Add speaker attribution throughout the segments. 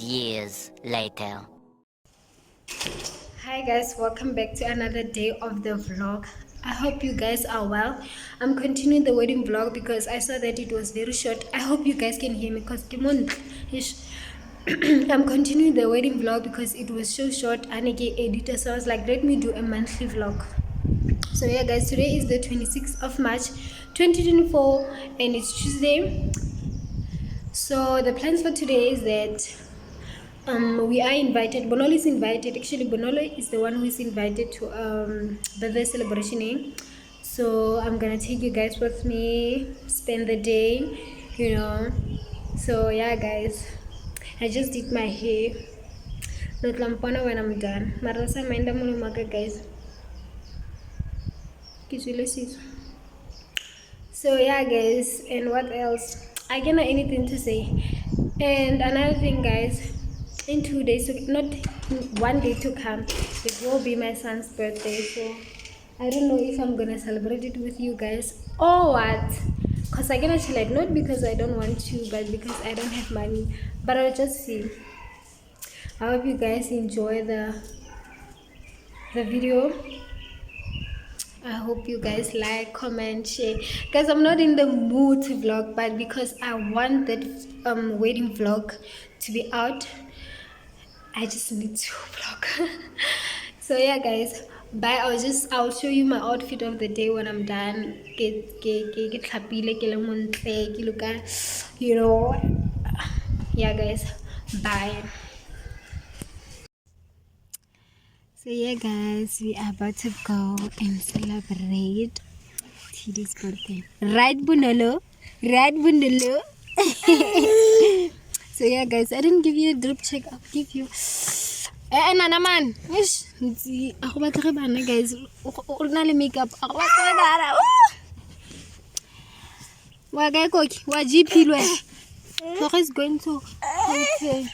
Speaker 1: Years later.
Speaker 2: Hi guys, welcome back to another day of the vlog. I hope you guys are well. I'm continuing the wedding vlog because I saw that it was very short. I hope you guys can hear me because I'm continuing the wedding vlog because it was so short and I get editor, so I was like, let me do a monthly vlog. So yeah guys, today is the 26th of March 2024 and it's Tuesday. So the plans for today is that we are invited. Bonolo is invited. Actually, Bonolo is the one who is invited to birthday celebration. So I'm gonna take you guys with me, spend the day, you know. So yeah, guys, I just did my hair. Not lampana when I'm done. Marasa minda mulumaka, guys. So yeah, guys, and what else? I don't know anything to say. And another thing, guys. In 2 days, not one day to come, it will be my son's birthday, so I don't know if I'm gonna celebrate it with you guys or what, because I cannot like, not because I don't want to, but because I don't have money, but I'll just see. I hope you guys enjoy the video. I hope you guys like, comment, share. Guys, I'm not in the mood to vlog, but because I want that wedding vlog to be out, I just need to vlog. So yeah guys, bye. I'll show you my outfit of the day when I'm done. You know. Yeah guys, bye. So yeah guys, we are about to go and celebrate Tidi's birthday. Right Bunalo? Right Bunalo? So yeah guys, I didn't give you a drip check. I'll give you nana man. Ish, ako ba tere bana guys? Una le makeup. Ako ba tere bana? Wa guy koki, wa GP lwe. So he's going to hotel.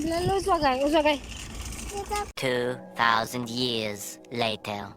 Speaker 2: Lalo uzwa kayi, uzwa kayi.
Speaker 1: 2,000 years later.